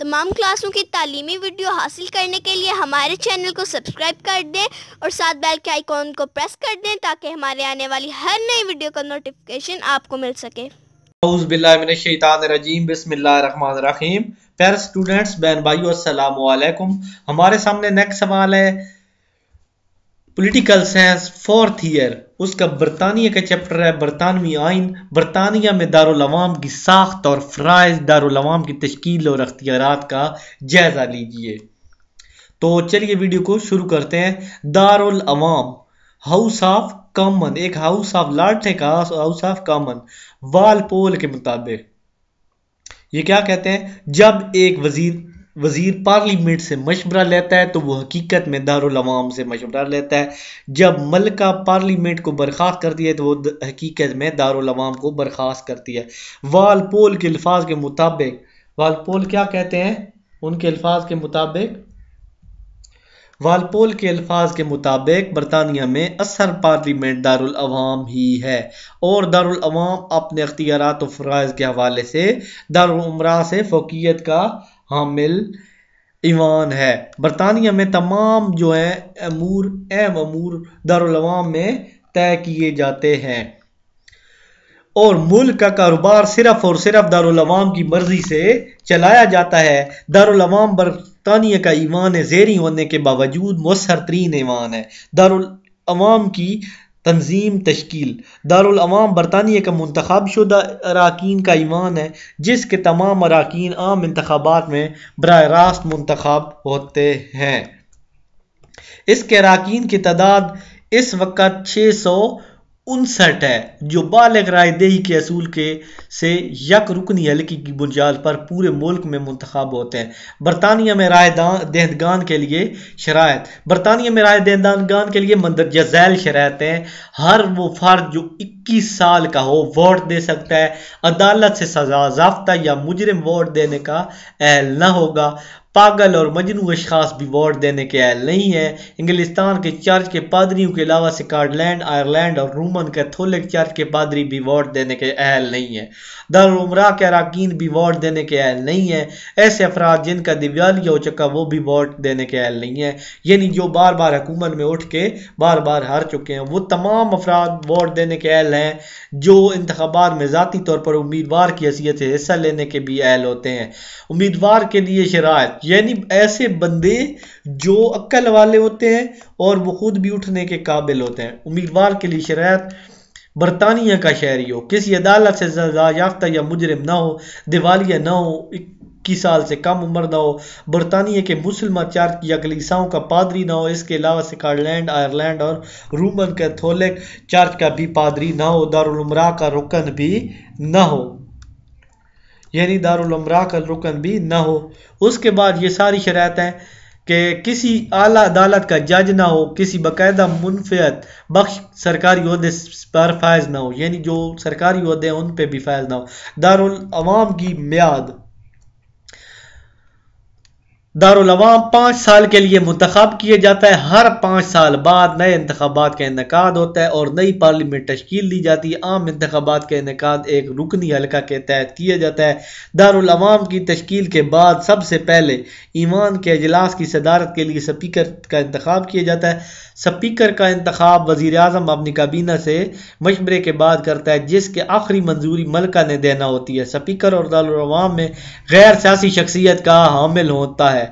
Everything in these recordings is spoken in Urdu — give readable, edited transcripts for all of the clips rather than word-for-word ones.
تمام کلاسوں کی تعلیمی ویڈیو حاصل کرنے کے لیے ہمارے چینل کو سبسکرائب کر دیں اور ساتھ بیل کے آئیکن کو پریس کر دیں تاکہ ہمارے آنے والی ہر نئی ویڈیو کا نوٹیفیکیشن آپ کو مل سکے۔ اعوذ باللہ من الشیطان الرجیم، بسم اللہ الرحمن الرحیم۔ پیارے اسٹوڈنٹس، بہن بھائیو، السلام علیکم۔ ہمارے سامنے نیکسٹ سوال ہے پولیٹیکل سائنس 4th ایئر، اس کا برطانیہ کا چیپٹر ہے برطانوی آئین، برطانیہ میں دارالعوام کی ساخت اور فرائض، دارالعوام کی تشکیل اور اختیارات کا جائزہ لیجئے۔ تو چلیے ویڈیو کو شروع کرتے ہیں۔ دارالعوام، ہاؤس آف کامن، ایک ہاؤس آف لارڈ ہے، ہاؤس آف کامن۔ والپول کے مطابق یہ کیا کہتے ہیں؟ جب ایک وزیر پارلیمنٹ سے مشورہ لیتا ہے تو وہ حقیقت میں دارالعوام سے مشورہ لیتا ہے، جب ملکہ پارلیمنٹ کو برخاست کرتی ہے تو وہ حقیقت میں دارالعوام کو برخاست کرتی ہے۔ والپول کے الفاظ کے مطابق، والپول کیا کہتے ہیں ان کے الفاظ کے مطابق؟ والپول کے الفاظ کے مطابق برطانیہ میں اصل پارلیمنٹ دارالعوام ہی ہے، اور دارالعوام اپنے اختیارات و فرائض کے حوالے سے دارالامراء سے فوقیت کا حامل ایوان ہے۔ برطانیہ میں تمام جو ہیں اہم امور دارالعوام میں طے کیے جاتے ہیں، اور ملک کا کاروبار صرف اور صرف دارالعوام کی مرضی سے چلایا جاتا ہے۔ دارالعوام برطانیہ کا ایوان زیریں ہونے کے باوجود مؤثر ترین ایوان ہے۔ دارالعوام کی تنظیم تشکیل، دارالعوام برطانیہ کا منتخب شدہ اراکین کا ایوان ہے، جس کے تمام اراکین عام انتخابات میں براہ راست منتخب ہوتے ہیں۔ اس کے اراکین کی تعداد اس وقت 659 ہے، جو بالغ رائے دہی کے اصول سے یک رکنی حلقے کی بنیاد پر پورے ملک میں منتخب ہوتے ہیں۔ برطانیہ میں رائے دہندگان کے لیے شرائط، برطانیہ میں رائے دہندگان کے لیے مندرجہ ذیل شرائط ہیں۔ ہر وہ فرد جو 21 سال کا ہو ووٹ دے سکتا ہے، عدالت سے سزا یافتہ یا مجرم ووٹ دینے کا اہل نہ ہوگا، پاگل اور مجنون اشخاص بھی ووٹ دینے کے اہل نہیں ہیں۔ انگلستان کے چرچ کے پادریوں کے علاوہ سکاٹ لینڈ، آئرلینڈ اور رومن کیتھولک چرچ کے پادری بھی ووٹ دینے کے اہل نہیں ہیں۔ دارالامراء کے اراکین بھی ووٹ دینے کے اہل نہیں ہیں۔ ایسے افراد جن کا دیوالیہ ہو چکا وہ بھی ووٹ دینے کے اہل نہیں ہیں، یعنی جو بار بار حکومت میں اٹھ کے بار بار ہار چکے ہیں، وہ تمام افراد ووٹ دینے کے اہل ہیں جو انتخابات میں ذاتی طور پر امیدوار کی حیثیت سے حصہ لینے کے بھی اہل ہوتے ہیں۔ امیدوار کے لیے شرائط، یعنی ایسے بندے جو عقل والے ہوتے ہیں اور وہ خود بھی اٹھنے کے قابل ہوتے ہیں۔ امیدوار کے لیے شرائط: برطانیہ کا شہری ہو، کسی عدالت سے سزا یافتہ یا مجرم نہ ہو، دیوالیہ نہ ہو، 21 سال سے کم عمر نہ ہو، برطانیہ کے مسلمہ چرچ یا کلیساؤں کا پادری نہ ہو، اس کے علاوہ سکاٹ لینڈ، آئرلینڈ اور رومن کیتھولک چرچ کا بھی پادری نہ ہو، دارالامراء کا رکن بھی نہ ہو، یعنی دارالامراء کا رکن بھی نہ ہو۔ اس کے بعد یہ ساری شرائط ہیں کہ کسی اعلیٰ عدالت کا جج نہ ہو، کسی باقاعدہ منفعت بخش سرکاری عہدے پر فائز نہ ہو، یعنی جو سرکاری عہدے ہیں ان پہ بھی فائز نہ ہو۔ دارالعوام کی میعاد، دارالعوام 5 سال کے لیے منتخب کیا جاتا ہے، ہر 5 سال بعد نئے انتخابات کا انعقاد ہوتا ہے اور نئی پارلیمنٹ تشکیل دی جاتی ہے۔ عام انتخابات کا انعقاد ایک رکنی حلقہ کے تحت کیا جاتا ہے۔ دارالعوام کی تشکیل کے بعد سب سے پہلے ایوان کے اجلاس کی صدارت کے لیے سپیکر کا انتخاب کیا جاتا ہے۔ سپیکر کا انتخاب وزیر اعظم اپنی کابینہ سے مشورے کے بعد کرتا ہے، جس کے آخری منظوری ملکہ نے دینا ہوتی ہے۔ سپیکر اور دارالعوام میں غیر سیاسی شخصیت کا حامل ہوتا ہے،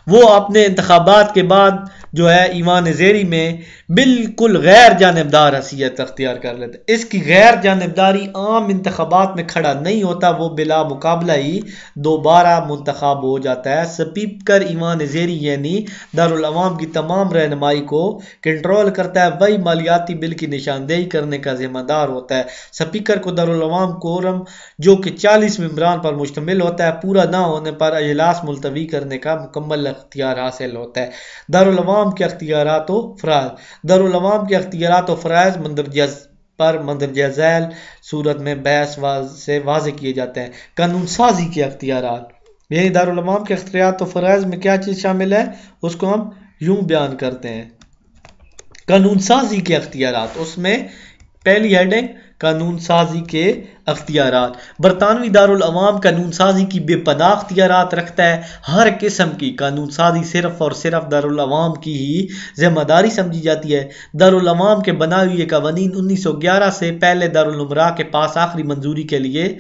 وہ اپنے انتخابات کے بعد جو ہے ایوان زیری میں بالکل غیر جانبدار حیثیت اختیار کر لیتا ہے۔ اس کی غیر جانبداری عام انتخابات میں کھڑا نہیں ہوتا، وہ بلا مقابلہ ہی دوبارہ منتخب ہو جاتا ہے۔ سپیکر ایوان زیری یعنی دارالعوام کی تمام رہنمائی کو کنٹرول کرتا ہے، وہی مالیاتی بل کی نشاندہی کرنے کا ذمہ دار ہوتا ہے۔ سپیکر کو دارالعوام کورم جو کہ 40 ممبران پر مشتمل ہوتا ہے پورا نہ ہونے پر اجلاس ملتوی کرنے کا مکمل اختیار حاصل ہوتا ہے۔ دارالعوام کے اختیارات و فرائض، دارالعوام کے اختیارات و فرائض مندرجہ ذیل صورت میں بحث سے واضح کیے جاتے ہیں۔ قانون سازی کے اختیارات، یعنی دارالعوام کے اختیارات و فرائض میں کیا چیز شامل ہے اس کو ہم یوں بیان کرتے ہیں۔ قانون سازی کے اختیارات، اس میں پہلی ہیڈنگ قانون سازی کے اختیارات۔ برطانوی دارالعوام قانون سازی کی بے پناہ اختیارات رکھتا ہے۔ ہر قسم کی قانون سازی صرف اور صرف دارالعوام کی ہی ذمہ داری سمجھی جاتی ہے۔ دارالعوام کے بنائے ہوئے قوانین 1911 سے پہلے دارالامراء کے پاس آخری منظوری کے لیے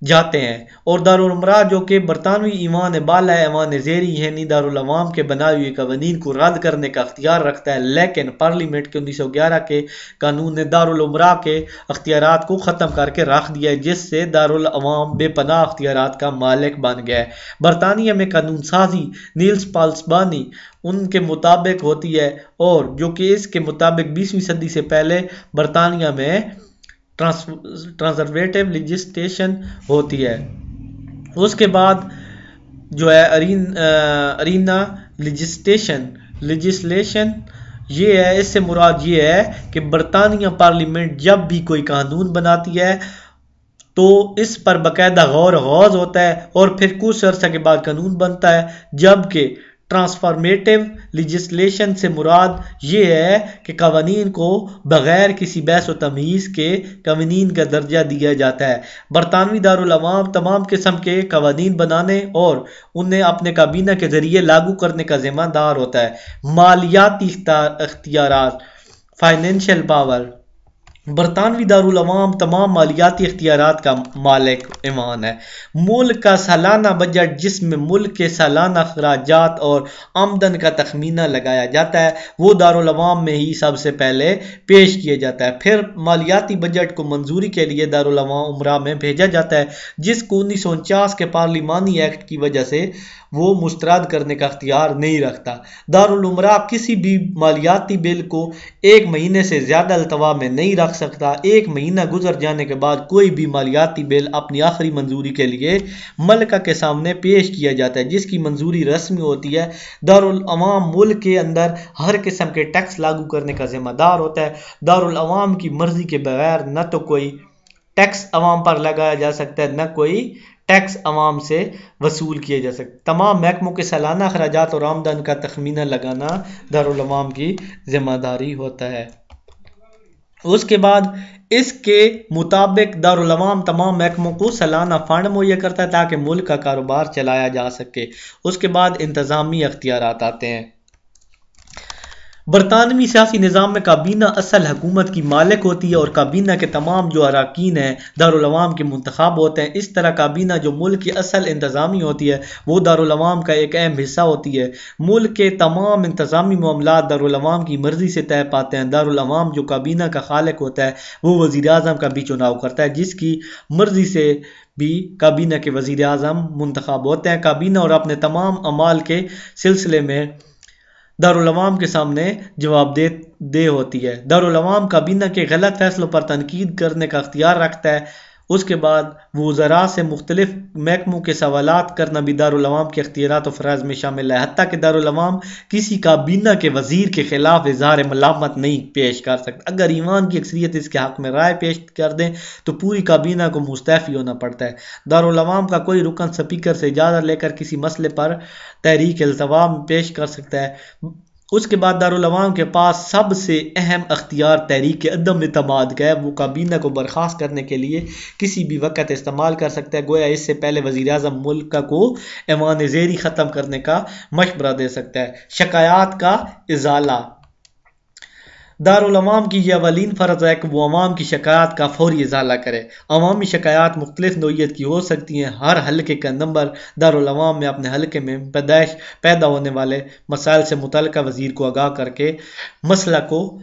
جاتے ہیں، اور دارالامراء جو کہ برطانوی ایوان بالا ایوان زیری یعنی دارالعوام کے بنائے ہوئے قوانین کو رد کرنے کا اختیار رکھتا ہے، لیکن پارلیمنٹ کے 1911 کے قانون نے دارالامراء کے اختیارات کو ختم کر کے رکھ دیا ہے، جس سے دارالعوام بے پناہ اختیارات کا مالک بن گیا ہے۔ برطانیہ میں قانون سازی نیلس پالسبانی ان کے مطابق ہوتی ہے، اور جو کہ اس کے مطابق 20ویں صدی سے پہلے برطانیہ میں ٹرانسفرمیٹیو لیجسلیشن ہوتی ہے۔ اس کے بعد جو ہے ارینا لیجسلیشن یہ ہے، اس سے مراد یہ ہے کہ برطانیہ پارلیمنٹ جب بھی کوئی قانون بناتی ہے تو اس پر باقاعدہ غور و خوض ہوتا ہے اور پھر کچھ عرصہ کے بعد قانون بنتا ہے، جبکہ ٹرانسفارمیٹیو لیجسلیشن سے مراد یہ ہے کہ قوانین کو بغیر کسی بحث و تمیز کے قوانین کا درجہ دیا جاتا ہے۔ برطانوی دارالعوام تمام قسم کے قوانین بنانے اور انہیں اپنے کابینہ کے ذریعے لاگو کرنے کا ذمہ دار ہوتا ہے۔ مالیاتی اختیارات فائنینشیل پاور۔ برطانوی دارالعوام تمام مالیاتی اختیارات کا مالک ایوان ہے۔ ملک کا سالانہ بجٹ، جس میں ملک کے سالانہ اخراجات اور آمدن کا تخمینہ لگایا جاتا ہے، وہ دارالعوام میں ہی سب سے پہلے پیش کیا جاتا ہے۔ پھر مالیاتی بجٹ کو منظوری کے لیے دارالعوام امراء میں بھیجا جاتا ہے، جس کو 1949 کے پارلیمانی ایکٹ کی وجہ سے وہ مسترد کرنے کا اختیار نہیں رکھتا۔ دارالامراء کسی بھی مالیاتی بل کو 1 مہینے سے زیادہ التوا میں نہیں رکھ سکتا۔ 1 مہینہ گزر جانے کے بعد کوئی بھی مالیاتی بل اپنی آخری منظوری کے لیے ملکہ کے سامنے پیش کیا جاتا ہے، جس کی منظوری رسمی ہوتی ہے۔ دارالعوام ملک کے اندر ہر قسم کے ٹیکس لاگو کرنے کا ذمہ دار ہوتا ہے۔ دارالعوام کی مرضی کے بغیر نہ تو کوئی ٹیکس عوام پر لگایا جا سکتا ہے، نہ کوئی ٹیکس عوام سے وصول کیے جا سکتے۔ تمام محکموں کے سالانہ اخراجات اور آمدن کا تخمینہ لگانا دارالعوام کی ذمہ داری ہوتا ہے۔ اس کے بعد اس کے مطابق دارالعوام تمام محکموں کو سالانہ فنڈ مہیا کرتا ہے تاکہ ملک کا کاروبار چلایا جا سکے۔ اس کے بعد انتظامی اختیارات آتے ہیں۔ برطانوی سیاسی نظام میں کابینہ اصل حکومت کی مالک ہوتی ہے، اور کابینہ کے تمام جو اراکین ہیں دارالعوام کے منتخب ہوتے ہیں۔ اس طرح کابینہ جو ملک کی اصل انتظامی ہوتی ہے وہ دارالعوام کا ایک اہم حصہ ہوتی ہے۔ ملک کے تمام انتظامی معاملات دارالعوام کی مرضی سے طے پاتے ہیں۔ دارالعوام جو کابینہ کا خالق ہوتا ہے وہ وزیر اعظم کا بھی چناؤ کرتا ہے، جس کی مرضی سے بھی کابینہ کے وزیر اعظم منتخب ہوتے ہیں۔ کابینہ اور اپنے تمام اعمال کے سلسلے میں دارالعوام کے سامنے جواب دہ ہوتی ہے۔ دارالعوام کابینہ کے غلط فیصلوں پر تنقید کرنے کا اختیار رکھتا ہے۔ اس کے بعد وزراء سے مختلف محکموں کے سوالات کرنا بھی دارالعوام کے اختیارات و فرائض میں شامل ہے، حتیٰ کہ دارالعوام کسی کابینہ کے وزیر کے خلاف اظہار ملامت نہیں پیش کر سکتا۔ اگر ایوان کی اکثریت اس کے حق میں رائے پیش کر دیں تو پوری کابینہ کو مستعفی ہونا پڑتا ہے۔ دارالعوام کا کوئی رکن اسپیکر سے اجازت لے کر کسی مسئلے پر تحریک التوا پیش کر سکتا ہے۔ اس کے بعد دارالعوام کے پاس سب سے اہم اختیار تحریک عدم اعتماد کا ہے۔ وہ کابینہ کو برخاست کرنے کے لیے کسی بھی وقت استعمال کر سکتا ہے، گویا اس سے پہلے وزیر اعظم ملک کو ایوان زیری ختم کرنے کا مشورہ دے سکتا ہے۔ شکایات کا ازالہ۔ دارالعوام کی یہ اولین فرض ہے کہ وہ عوام کی شکایات کا فوری ازالہ کرے۔ عوامی شکایات مختلف نوعیت کی ہو سکتی ہیں۔ ہر حلقے کا نمبر دارالعوام میں اپنے حلقے میں پیدا ہونے والے مسائل سے متعلقہ وزیر کو آگاہ کر کے مسئلہ کو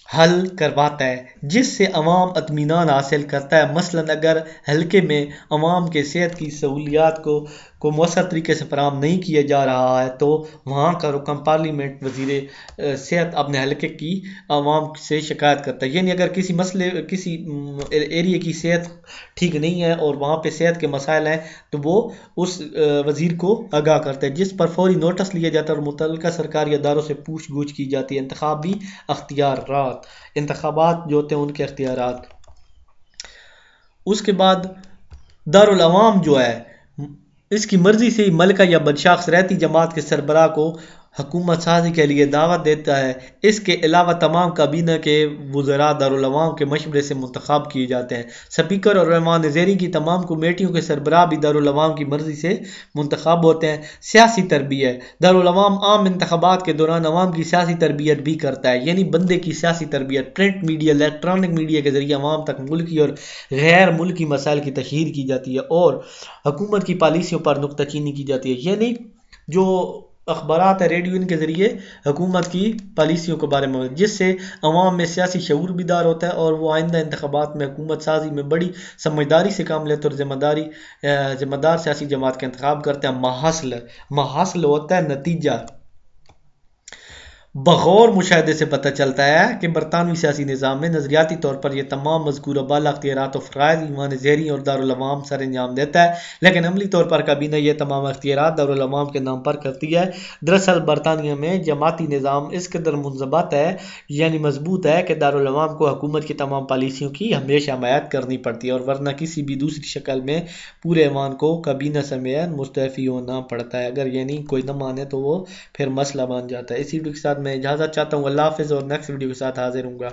حل کرواتا ہے، جس سے عوام اطمینان حاصل کرتا ہے۔ مثلاً اگر حلقے میں عوام کے صحت کی سہولیات کو مؤثر طریقے سے فراہم نہیں کیا جا رہا ہے تو وہاں کا رکن پارلیمنٹ وزیر صحت اپنے حلقے کی عوام سے شکایت کرتا ہے۔ یعنی اگر کسی ایریے کی صحت ٹھیک نہیں ہے اور وہاں پہ صحت کے مسائل ہیں تو وہ اس وزیر کو آگاہ کرتا ہے، جس پر فوری نوٹس لیا جاتا ہے اور متعلقہ سرکاری اداروں سے پوچھ گچھ کی جاتی ہے۔ انتخابی اختیارات، انتخابات جو ہوتے ہیں ان کے اختیارات۔ اس کے بعد دارالعوام جو ہے اس کی مرضی سے ہی ملکہ یا بدشاخ رہتی جماعت کے سربراہ کو حکومت سازی کے لیے دعوت دیتا ہے۔ اس کے علاوہ تمام کابینہ کے وزراء دارالعوام کے مشورے سے منتخب کیے جاتے ہیں۔ سپیکر اور ایوان زیریں کی تمام کمیٹیوں کے سربراہ بھی دارالعوام کی مرضی سے منتخب ہوتے ہیں۔ سیاسی تربیت: دارالعوام عام انتخابات کے دوران عوام کی سیاسی تربیت بھی کرتا ہے، یعنی بندے کی سیاسی تربیت۔ پرنٹ میڈیا، الیکٹرانک میڈیا کے ذریعے عوام تک ملکی اور غیر ملکی مسائل کی تشہیر کی جاتی ہے اور حکومت کی پالیسیوں پر نکتہ چینی کی جاتی ہے، یعنی جو اخبارات ہے ریڈیو، ان کے ذریعے حکومت کی پالیسیوں کے بارے میں، جس سے عوام میں سیاسی شعور بیدار ہوتا ہے اور وہ آئندہ انتخابات میں حکومت سازی میں بڑی سمجھداری سے کام لیتے اور ذمہ دار سیاسی جماعت کا انتخاب کرتے ہیں۔ محاصل ہوتا ہے نتیجہ۔ بغور مشاہدے سے پتہ چلتا ہے کہ برطانوی سیاسی نظام میں نظریاتی طور پر یہ تمام مذکورہ بالا اختیارات و فرائض ایوان زیریں اور دارالعوام سر انجام دیتا ہے، لیکن عملی طور پر کابینہ یہ تمام اختیارات دارالعوام کے نام پر کرتی ہے۔ دراصل برطانیہ میں جماعتی نظام اس قدر منضبط ہے، یعنی مضبوط ہے، کہ دارالعوام کو حکومت کی تمام پالیسیوں کی ہمیشہ حمایت کرنی پڑتی ہے، اور ورنہ کسی بھی دوسری شکل میں پورے ایوان کو کابینہ سمیت مستعفی ہونا پڑتا ہے۔ اگر یعنی کوئی نہ مانے تو وہ پھر مسئلہ بن جاتا ہے۔ اسی ویڈیو کے ساتھ میں اجازت چاہتا ہوں، اللہ حافظ، اور نیکسٹ ویڈیو کے ساتھ حاضر ہوں گا۔